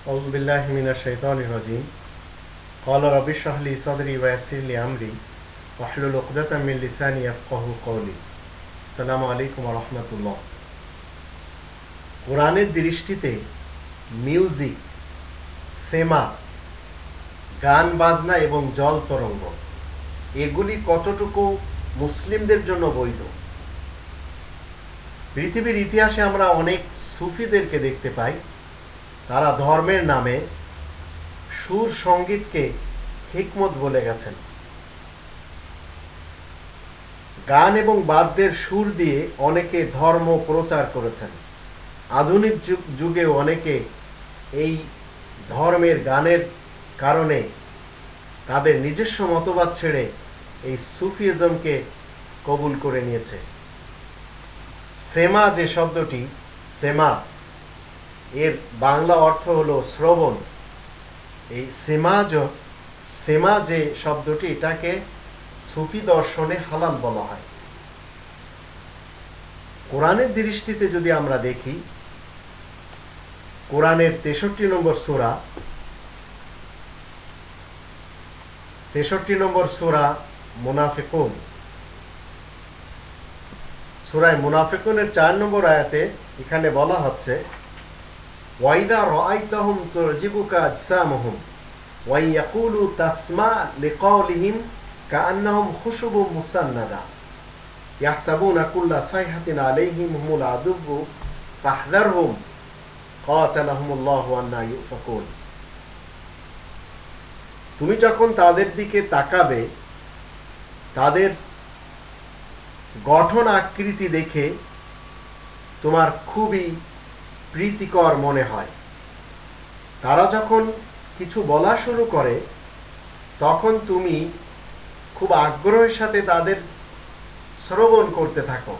أعوذ بالله من الشيطان الرجيم قال رب اشرح لي صدري ويسر لي أمري واحلل عقدة من لساني يفقهوا قولي السلام عليكم ورحمة الله। কোরআনের দৃষ্টিতে music, cinema, গান বাজনা এবং জল তরঙ্গ এগুলি কতটুকু মুসলিমদের জন্য বৈধ? পৃথিবীর ইতিহাসে আমরা অনেক সুফিদেরকে দেখতে পাই, তারা ধর্মের নামে সুর সঙ্গীতকে হিকমত বলে গেছেন। গান এবং বাদ্যের সুর দিয়ে অনেকে ধর্ম প্রচার করেছেন। আধুনিক যুগে অনেকে এই ধর্মের গানের কারণে তাদের নিজস্ব মতবাদ ছেড়ে এই সুফিজমকে কবুল করে নিয়েছে। সেমা যে শব্দটি, সেমা এর বাংলা অর্থ হলো শ্রবণ। এই সেমা যে শব্দটি, এটাকে সুফি দর্শনে হালাল বলা হয়। কোরআনের দৃষ্টিতে যদি আমরা দেখি, কোরআনের 63 নম্বর সূরা, 63 নম্বর সূরা মুনাফিকুন, সূরায়ে মুনাফিকুনের 4 নম্বর আয়াতে এখানে বলা হচ্ছে, ওয়াইদা রাআইতাহুম তু'জিবুকা আজসামুহুম ওয়া ইয়াকুলু তাসমা লিকাওলিহিম কাআন্নাহুম খুশুবুম মুসান্নাদা ইয়াহসাবুনা কুল্লা সাইহাতিন আলাইহিম হুমুল আদুব্বু ফাহযারহুম কাতালাহুমুল্লাহু আন্না ইউফাকুন। তুমি যখন তাদের দিকে তাকাবে, তাদের গঠন আকৃতি দেখে তোমার খুবই প্রীতিকর মনে হয়। তারা যখন কিছু বলা শুরু করে, তখন তুমি খুব আগ্রহের সাথে তাদের শ্রবণ করতে থাকো,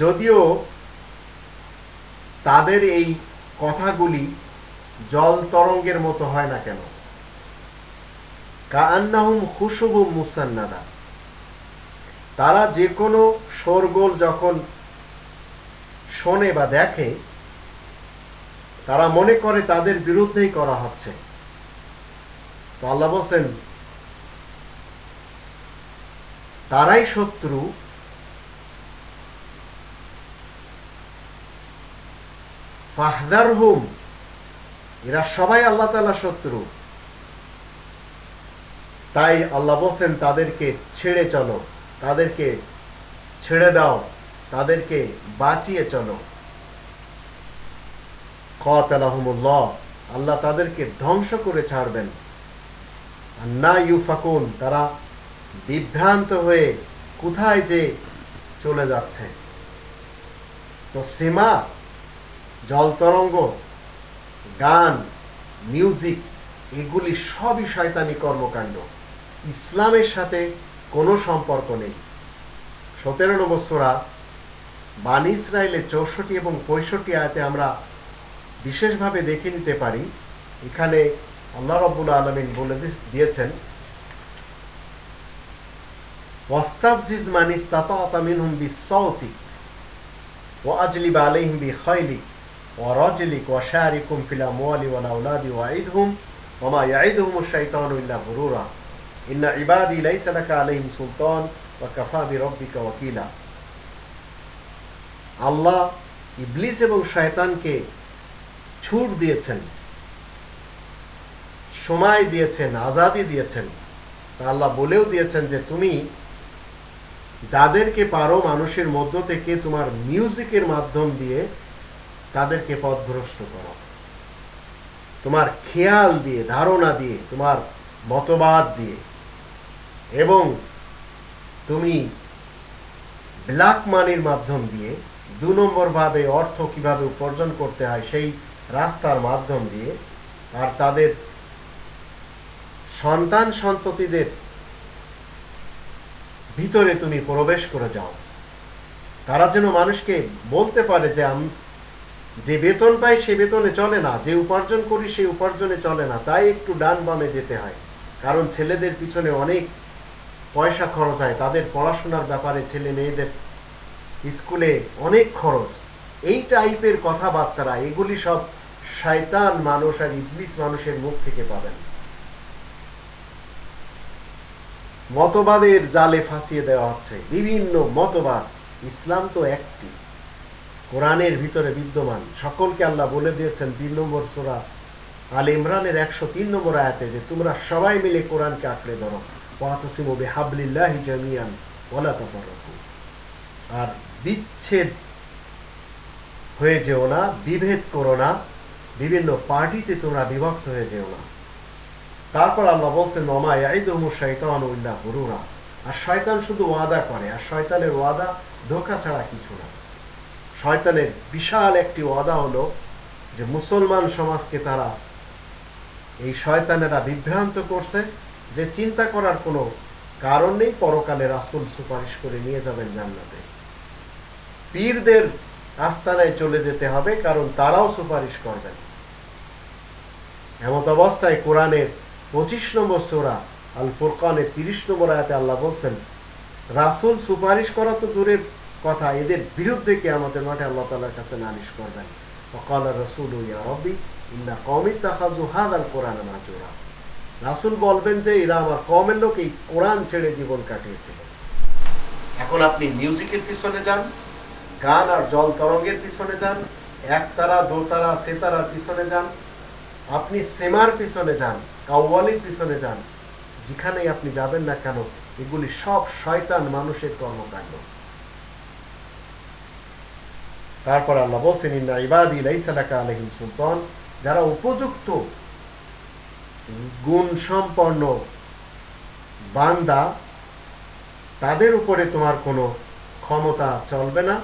যদিও তাদের এই কথাগুলি জল তরঙ্গের মতো হয় না কেন। কাআন্নাহুম খুশুবুম মুসান্নাদা, তারা যে কোনো শোরগোল যখন শোনে বা দেখে, তারা মনে করে তাদের বিরুদ্ধেই করা হচ্ছে। তো আল্লাহ বলেন, তারাই শত্রু, ফাহযারহুম, এরা সবাই আল্লাহ তাআলা শত্রু। তাই আল্লাহ বলেন, তাদেরকে ছেড়ে চলো, তাদেরকে ছেড়ে দাও, তাদেরকে বাঁচিয়ে চলো। কাতালাহুমুল্লাহ, আল্লাহ তাদেরকে ধ্বংস করে ছাড়বেন। আন্না ইউফাকুন, তারা বিভ্রান্ত হয়ে কোথায় যে চলে যাচ্ছে। তো সিনেমা, জল তরঙ্গ, গান, মিউজিক এগুলি সবই শয়তানি কর্মকাণ্ড, ইসলামের সাথে কোনো সম্পর্ক নেই। 17 নম্বর সূরা বানী ইসরাইলের 64 এবং 65 আয়াতে আমরা বিশেষভাবে দেখে নিতে পারি। এখানে আল্লাহ রাব্বুল আলামিন বলে দিয়েছেন, ওয়াস্তাফজিজ মান ইসতাতা'তা মিনহুম বিস-সাওতি ওয়া আজলিব আলাইহিম বিখাইলিক ওয়া রাজলিক ওয়া শারিকুম ফিল আমওয়ালি ওয়াল আওলাদি ওয়াইদহুম ওয়া মা ইয়াইদুহুমুশ শাইতানু ইল্লা গুরুরা ইন্না ইবাদি লাইসা লাকা আলাইহিম সুলতান ওয়া কাফা বিরাব্বিকা ওয়াকিলা। আল্লাহ ইবলিস এবং শয়তানকে ছুট দিয়েছেন, সময় দিয়েছেন, আজাদি দিয়েছেন। আল্লাহ বলেও দিয়েছেন যে তুমি যাদেরকে পারো মানুষের মধ্য থেকে তোমার মিউজিকের মাধ্যম দিয়ে তাদেরকে পথভ্রষ্ট করো, তোমার খেয়াল দিয়ে, ধারণা দিয়ে, তোমার মতবাদ দিয়ে, এবং তুমি ব্ল্যাক মানির মাধ্যম দিয়ে, 2 নম্বর ভাবে অর্থ কিভাবে উপার্জন করতে হয় সেই রাস্তার মাধ্যম দিয়ে, আর তাদের সন্তান সন্ততিদের ভিতরে তুমি প্রবেশ করে যাও। তারা যেন মানুষকে বলতে পারে যে যে বেতন পাই সে বেতনে চলে না, যে উপার্জন করি সেই উপার্জনে চলে না, তাই একটু ডান বামে যেতে হয়। কারণ ছেলেদের পিছনে অনেক পয়সা খরচ হয়, তাদের পড়াশোনার ব্যাপারে, ছেলে মেয়েদের স্কুলে অনেক খরচ। এই টাইপের কথাবার্তা, এগুলি সব শয়তান মানুষ আর ইবলিস মানুষের মুখ থেকে পাবেন। মতবাদের জালে ফাঁসিয়ে দেওয়া হচ্ছে, বিভিন্ন মতবাদ। ইসলাম তো একটি, কোরআনের ভিতরে বিদ্যমান। সকলকে আল্লাহ বলে দিয়েছেন 2 নম্বর সূরা আল ইমরানের 103 নম্বর আয়াতে যে তোমরা সবাই মিলে কোরআনকে আঁকড়ে ধরো, ওয়াতাসিমু বিহাবলিল্লাহি জামিয়ান ওয়ালা তাফাররাকু। আর বিচ্ছেদ হয়ে যেও না, বিভেদ করো না, বিভিন্ন পার্টিতে তোমরা বিভক্ত হয়ে যেও না। তারপর আল্লাহ বলছেন ওমা ইয়াইদুহুমুশ শাইতানু ইল্লা গুরুরা। আর শয়তান শুধু ওয়াদা করে, আর শয়তানের ওয়াদা ধোঁকা ছাড়া কিছু না। শয়তানের বিশাল একটি ওয়াদা হলো যে মুসলমান সমাজকে তারা, এই শয়তানেরা বিভ্রান্ত করছে যে চিন্তা করার কোনো কারণ নেই, পরকালে রাসূল সুপারিশ করে নিয়ে যাবেন জান্নাতে। পীরদের আস্তানায় চলে যেতে হবে, কারণ তারাও সুপারিশ করবেন। এমত অবস্থায় কোরআনের 25 নম্বর সূরা আল ফুরকানের 30 নম্বর আয়াতে আল্লাহ বলছেন রাসূল সুপারিশ করা তো দূরের কথা, এদের বিরুদ্ধে কিয়ামতের মাঠে আল্লাহ তাআলার কাছে নালিশ করবেন। ওয়াকালা রাসূলু ইয়া রাব্বি ইন্না কওমি ইত্তাখাযু হাযাল কুরআনা মাহজুরা। রাসূল বলবেন যে এরা আমার কওমের লোক এই কোরআন ছেড়ে জীবন কাটিয়েছিল। এখন আপনি মিউজিকের পিছনে যান, গান আর জল তরঙ্গের পিছনে যান, একতারা দোতারা সেতারার পিছনে যান, আপনি সেমার পিছনে যান, কাওয়ালির পিছনে যান, যেখানেই আপনি যাবেন না কেন এগুলি সব শয়তান মানুষের কর্মকাণ্ড। তারপর আল্লাহ বলছেন ইন্না ইবাদি লাইসা লাকা আলাইহিম সুলতান, যারা উপযুক্ত গুণ সম্পন্ন বান্দা তাদের উপরে তোমার কোনো ক্ষমতা চলবে না,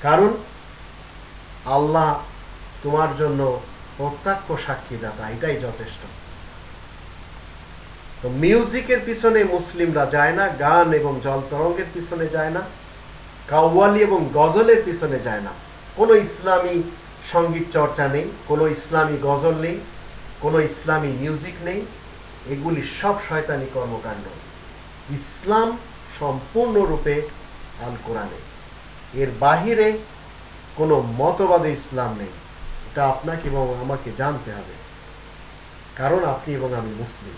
কারণ আল্লাহ তোমার জন্য প্রত্যক্ষ সাক্ষীদাতা, এটাই যথেষ্ট। তো মিউজিকের পিছনে মুসলিমরা যায় না, গান এবং জল তরঙ্গের পিছনে যায় না, কাওয়ালি এবং গজলের পিছনে যায় না। কোনো ইসলামী সঙ্গীত চর্চা নেই, কোনো ইসলামী গজল নেই, কোনো ইসলামী মিউজিক নেই, এগুলি সব শয়তানি কর্মকাণ্ড। ইসলাম সম্পূর্ণরূপে আল কোরআনে, এর বাহিরে কোনো মতবাদে ইসলাম নেই। এটা আপনাকে এবং আমাকে জানতে হবে, কারণ আপনি এবং আমি মুসলিম।